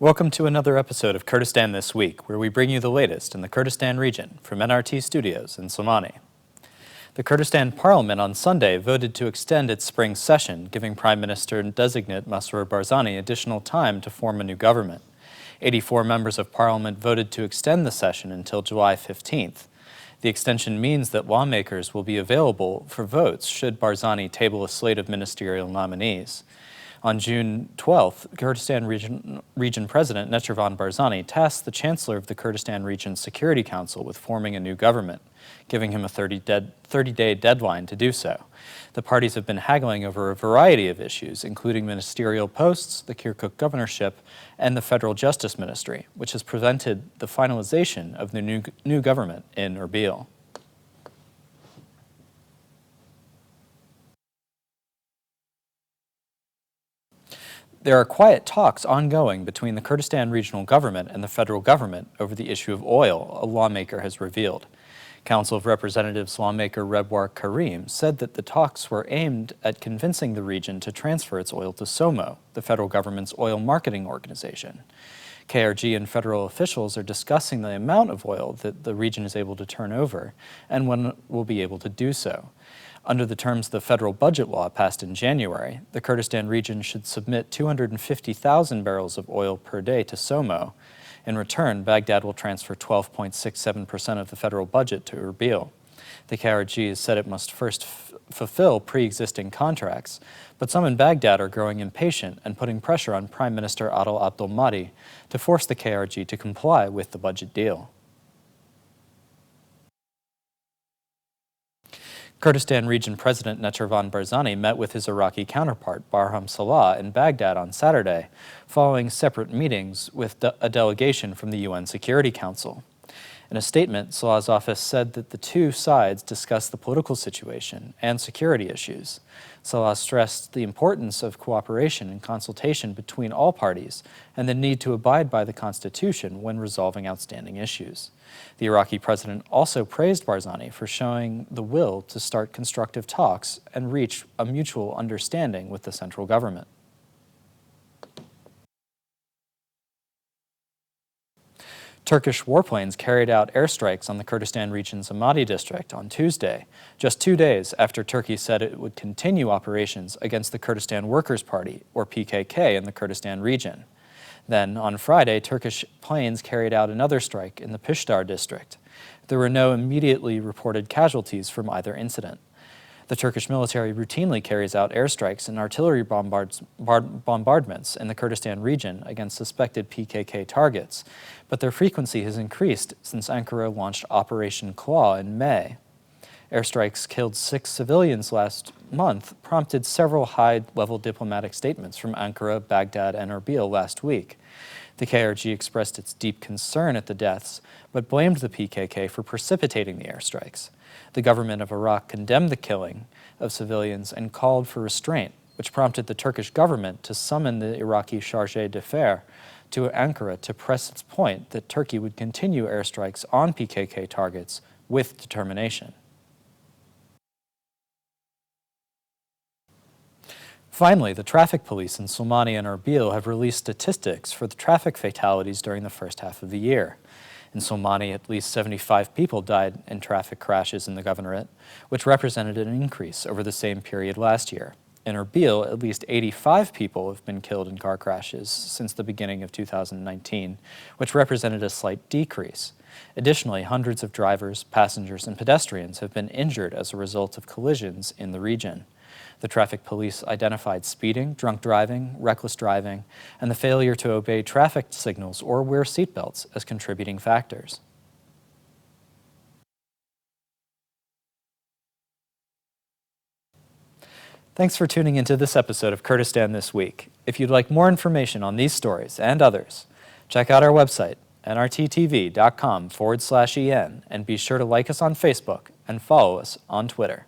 Welcome to another episode of Kurdistan This Week, where we bring you the latest in the Kurdistan region from NRT Studios in Sulaimani. The Kurdistan Parliament on Sunday voted to extend its spring session, giving Prime Minister-designate Masroor Barzani additional time to form a new government. 84 members of Parliament voted to extend the session until July 15th. The extension means that lawmakers will be available for votes should Barzani table a slate of ministerial nominees. On June 12th, Kurdistan Region President Nechirvan Barzani tasked the Chancellor of the Kurdistan Region Security Council with forming a new government, giving him a 30-day deadline to do so. The parties have been haggling over a variety of issues, including ministerial posts, the Kirkuk governorship, and the Federal Justice Ministry, which has prevented the finalization of the new government in Erbil. There are quiet talks ongoing between the Kurdistan regional government and the federal government over the issue of oil, a lawmaker has revealed. Council of Representatives lawmaker Rebwar Karim said that the talks were aimed at convincing the region to transfer its oil to SOMO, the federal government's oil marketing organization. KRG and federal officials are discussing the amount of oil that the region is able to turn over and when it will be able to do so. Under the terms of the federal budget law passed in January, the Kurdistan region should submit 250,000 barrels of oil per day to SOMO. In return, Baghdad will transfer 12.67% of the federal budget to Erbil. The KRG has said it must first fulfill pre-existing contracts, but some in Baghdad are growing impatient and putting pressure on Prime Minister Adel Abdul Mahdi to force the KRG to comply with the budget deal. Kurdistan Region President Nechirvan Barzani met with his Iraqi counterpart Barham Salih in Baghdad on Saturday, following separate meetings with a delegation from the UN Security Council. In a statement, Salih's office said that the two sides discussed the political situation and security issues. Salih stressed the importance of cooperation and consultation between all parties and the need to abide by the Constitution when resolving outstanding issues. The Iraqi president also praised Barzani for showing the will to start constructive talks and reach a mutual understanding with the central government. Turkish warplanes carried out airstrikes on the Kurdistan region's Amedi district on Tuesday, just 2 days after Turkey said it would continue operations against the Kurdistan Workers' Party, or PKK, in the Kurdistan region. Then, on Friday, Turkish planes carried out another strike in the Pishdar district. There were no immediately reported casualties from either incident. The Turkish military routinely carries out airstrikes and artillery bombardments in the Kurdistan region against suspected PKK targets, but their frequency has increased since Ankara launched Operation Claw in May. Airstrikes killed 6 civilians last month, prompted several high-level diplomatic statements from Ankara, Baghdad, and Erbil last week. The KRG expressed its deep concern at the deaths, but blamed the PKK for precipitating the airstrikes. The government of Iraq condemned the killing of civilians and called for restraint, which prompted the Turkish government to summon the Iraqi chargé d'affaires to Ankara to press its point that Turkey would continue airstrikes on PKK targets with determination. Finally, the traffic police in Sulaimani and Erbil have released statistics for the traffic fatalities during the first half of the year. In Sulaimani, at least 75 people died in traffic crashes in the governorate, which represented an increase over the same period last year. In Erbil, at least 85 people have been killed in car crashes since the beginning of 2019, which represented a slight decrease. Additionally, hundreds of drivers, passengers, and pedestrians have been injured as a result of collisions in the region. The traffic police identified speeding, drunk driving, reckless driving, and the failure to obey traffic signals or wear seatbelts as contributing factors. Thanks for tuning into this episode of Kurdistan This Week. If you'd like more information on these stories and others, check out our website, nrttv.com/en, and be sure to like us on Facebook and follow us on Twitter.